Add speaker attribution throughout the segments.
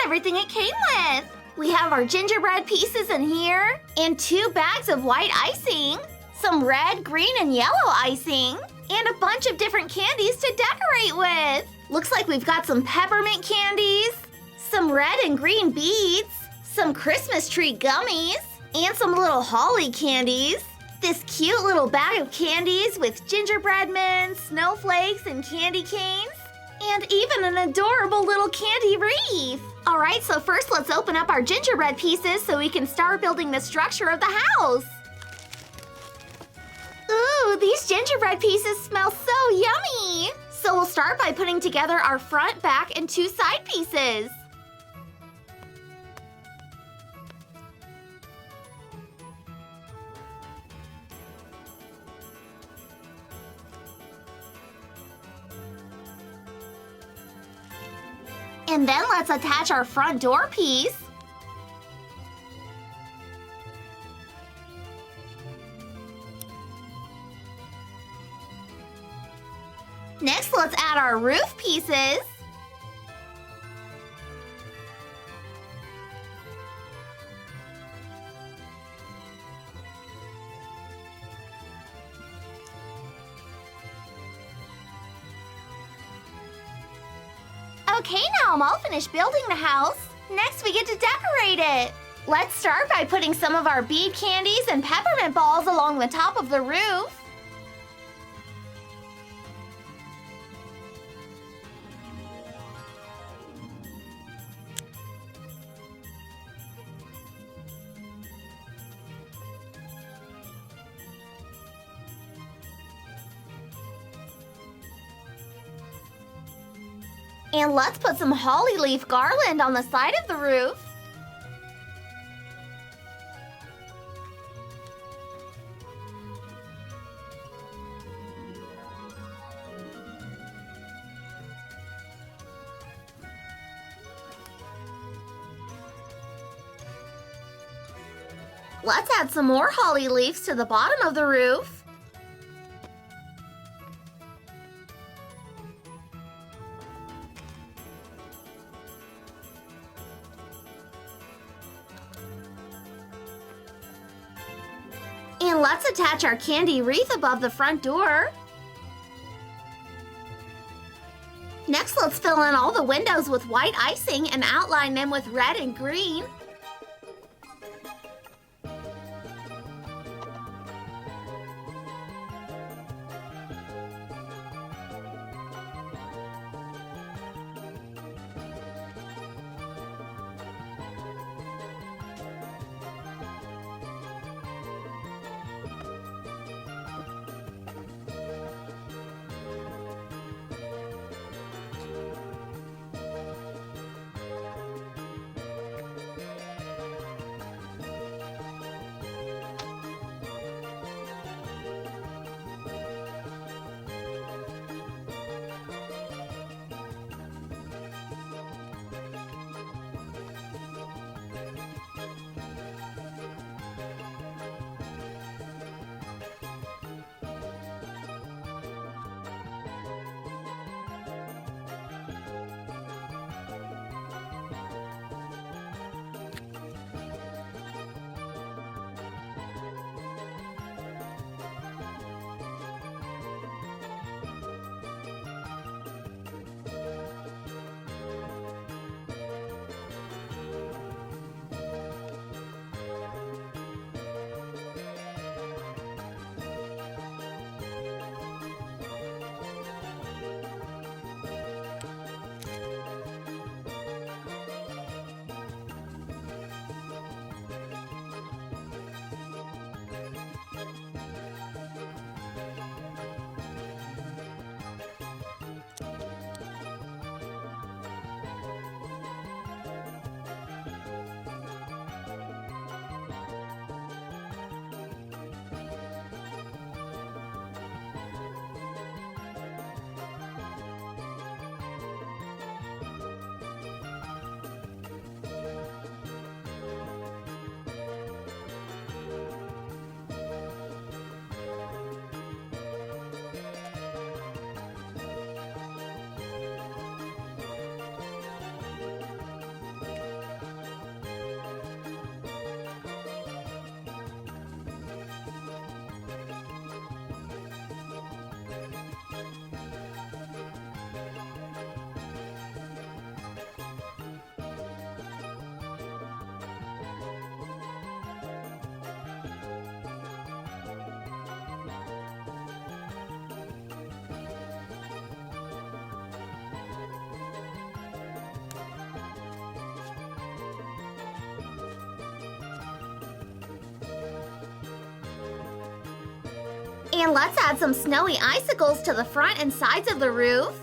Speaker 1: everything it came with. We have our gingerbread pieces in here, and 2 bags of white icing, some red, green, and yellow icing, and a bunch of different candies to decorate with. Looks like we've got some peppermint candies, some red and green beads, some Christmas tree gummies, and some little holly candies. This cute little bag of candies with gingerbread men, snowflakes, and candy canes, and even an adorable little candy wreath. All right, so first let's open up our gingerbread pieces so we can start building the structure of the house. Ooh, these gingerbread pieces smell so yummy! So we'll start by putting together our front, back, and 2 side pieces. And then let's attach our front door piece. Next, let's add our roof pieces. Okay, now I'm all finished building the house. Next, we get to decorate it. Let's start by putting some of our bead candies and peppermint balls along the top of the roof. And let's put some holly leaf garland on the side of the roof. Let's add some more holly leaves to the bottom of the roof. And let's attach our candy wreath above the front door. Next, let's fill in all the windows with white icing and outline them with red and green. And let's add some snowy icicles to the front and sides of the roof.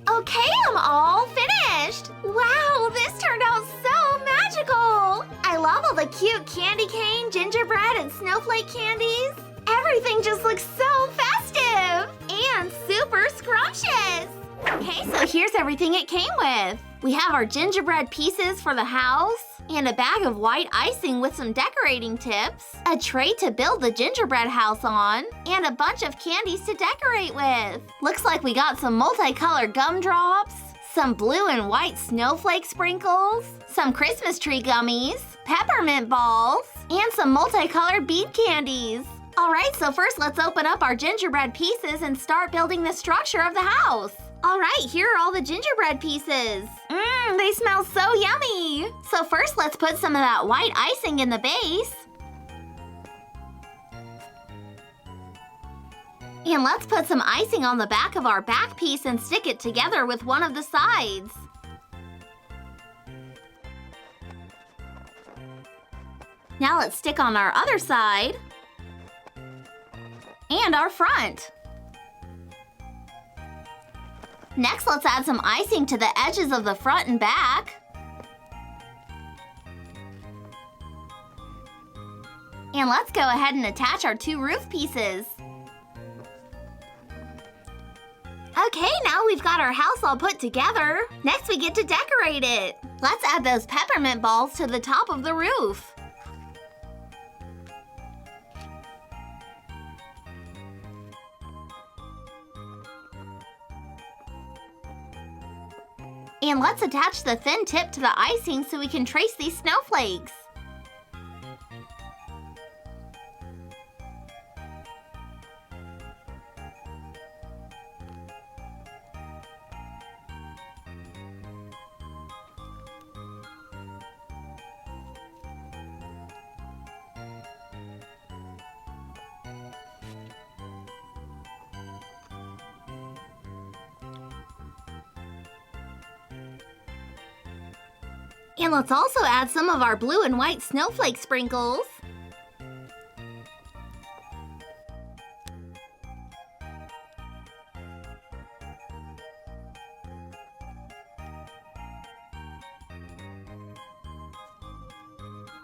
Speaker 1: Okay, I'm all finished! Wow, this turned out so magical! I love all the cute candy cane, gingerbread, and snowflake candies. Everything just looks so festive! And super scrumptious! Okay, so here's everything it came with. We have our gingerbread pieces for the house, and a bag of white icing with some decorating tips, a tray to build the gingerbread house on, and a bunch of candies to decorate with. Looks like we got some multicolored gumdrops, some blue and white snowflake sprinkles, some Christmas tree gummies, peppermint balls, and some multicolored bead candies. Alright, so first let's open up our gingerbread pieces and start building the structure of the house. Alright, here are all the gingerbread pieces. They smell so yummy! So first let's put some of that white icing in the base. And let's put some icing on the back of our back piece and stick it together with one of the sides. Now let's stick on our other side. And our front. Next, let's add some icing to the edges of the front and back. And let's go ahead and attach our two roof pieces. Okay, now we've got our house all put together. Next, we get to decorate it. Let's add those peppermint balls to the top of the roof. And let's attach the thin tip to the icing so we can trace these snowflakes. And let's also add some of our blue and white snowflake sprinkles.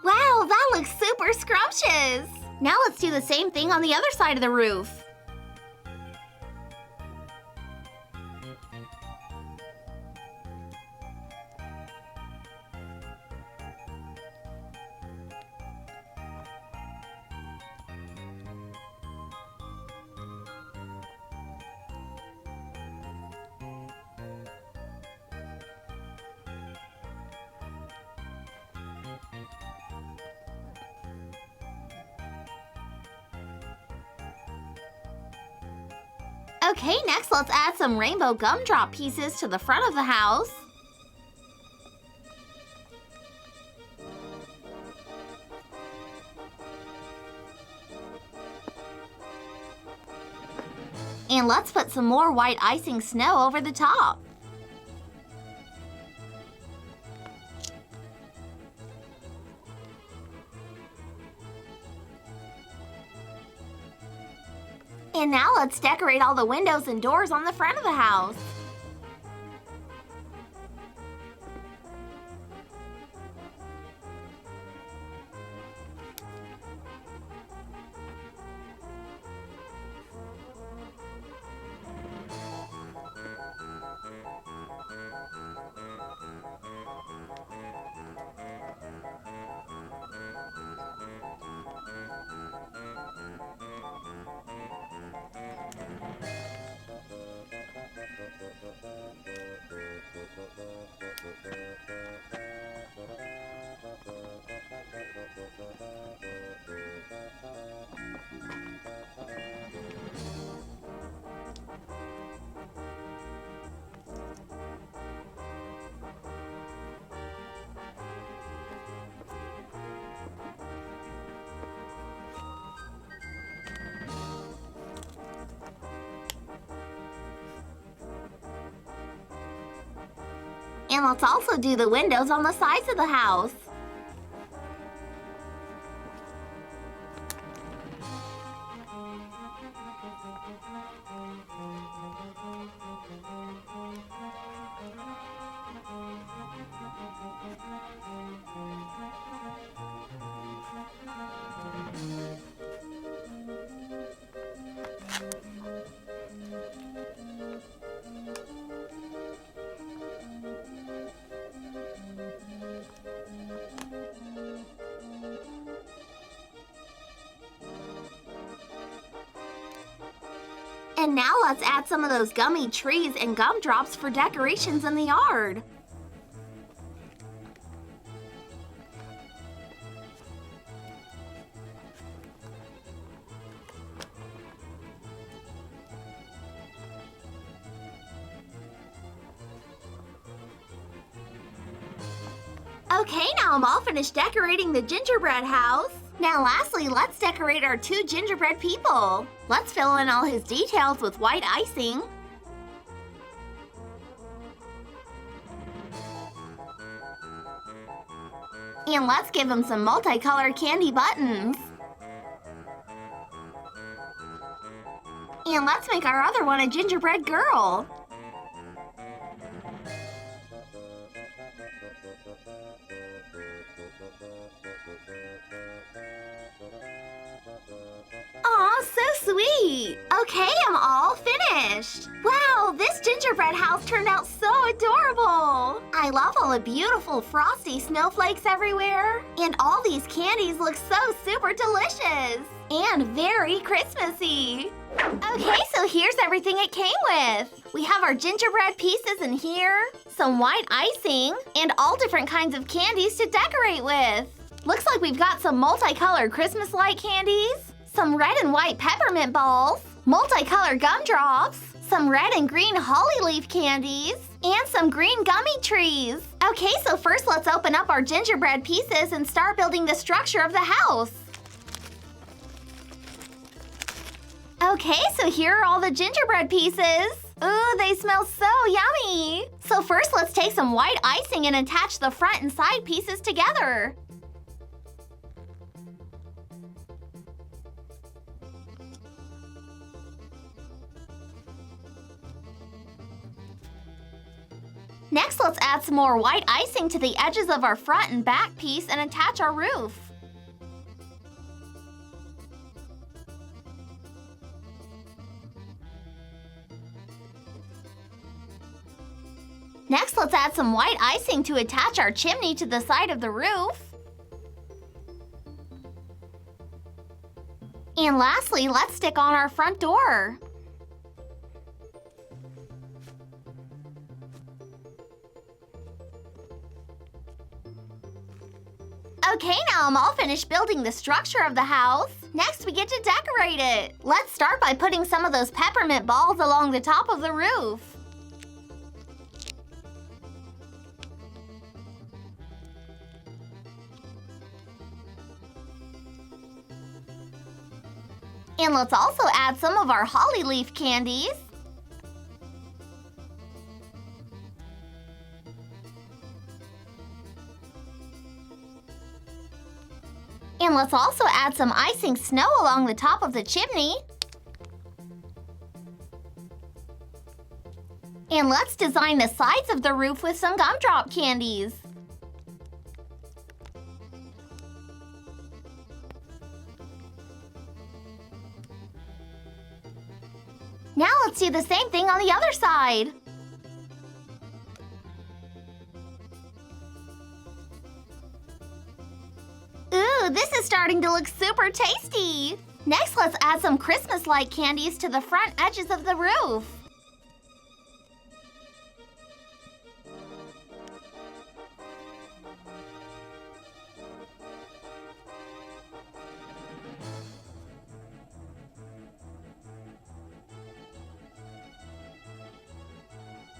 Speaker 1: Wow, that looks super scrumptious! Now let's do the same thing on the other side of the roof. Okay, next let's add some rainbow gumdrop pieces to the front of the house. And let's put some more white icing snow over the top. And now let's decorate all the windows and doors on the front of the house. And let's also do the windows on the sides of the house. And now let's add some of those gummy trees and gumdrops for decorations in the yard. Okay, now I'm all finished decorating the gingerbread house. Now lastly, let's decorate our 2 gingerbread people. Let's fill in all his details with white icing. And let's give him some multicolored candy buttons. And let's make our other one a gingerbread girl. Aw, so sweet! Okay, I'm all finished! Wow, this gingerbread house turned out so adorable! I love all the beautiful frosty snowflakes everywhere. And all these candies look so super delicious! And very Christmassy! Okay, so here's everything it came with. We have our gingerbread pieces in here, some white icing, and all different kinds of candies to decorate with. Looks like we've got some multicolored Christmas light candies, some red and white peppermint balls, multicolored gumdrops, some red and green holly leaf candies, and some green gummy trees. Okay, so first let's open up our gingerbread pieces and start building the structure of the house. Okay, so here are all the gingerbread pieces. Ooh, they smell so yummy! So first let's take some white icing and attach the front and side pieces together. Next, let's add some more white icing to the edges of our front and back piece and attach our roof. Next, let's add some white icing to attach our chimney to the side of the roof. And lastly, let's stick on our front door. Okay, now I'm all finished building the structure of the house. Next, we get to decorate it. Let's start by putting some of those peppermint balls along the top of the roof. And let's also add some of our holly leaf candies. And let's also add some icing snow along the top of the chimney. And let's design the sides of the roof with some gumdrop candies. Now let's do the same thing on the other side. Ooh, this is starting to look super tasty! Next, let's add some Christmas-like candies to the front edges of the roof.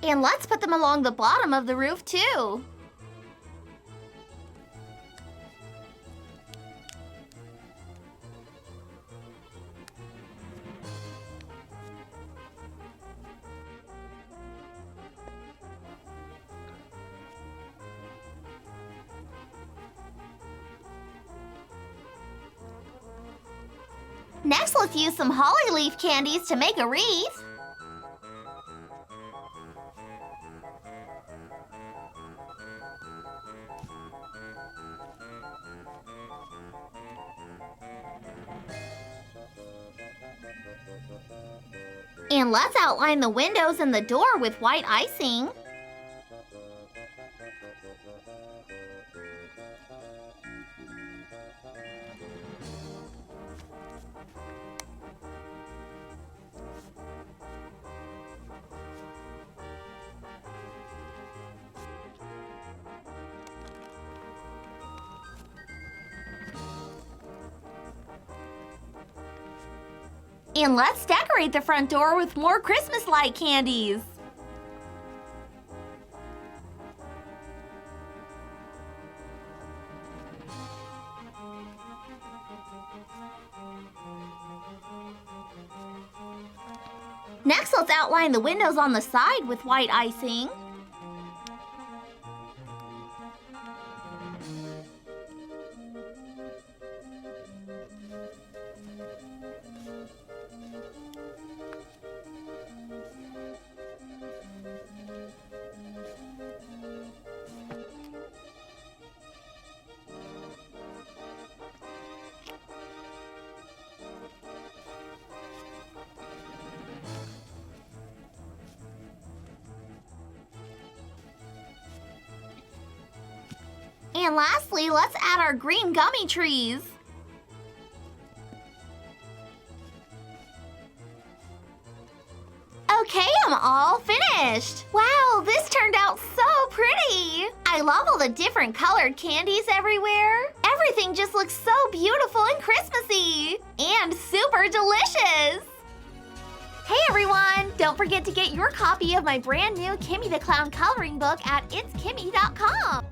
Speaker 1: And let's put them along the bottom of the roof too. Next, let's use some holly leaf candies to make a wreath. And let's outline the windows and the door with white icing. And let's decorate the front door with more Christmas light candies. Next, let's outline the windows on the side with white icing. And lastly, let's add our green gummy trees. Okay, I'm all finished. Wow, this turned out so pretty. I love all the different colored candies everywhere. Everything just looks so beautiful and Christmassy. And super delicious. Hey everyone! Don't forget to get your copy of my brand new Kimmi the Clown coloring book at itskimmi.com.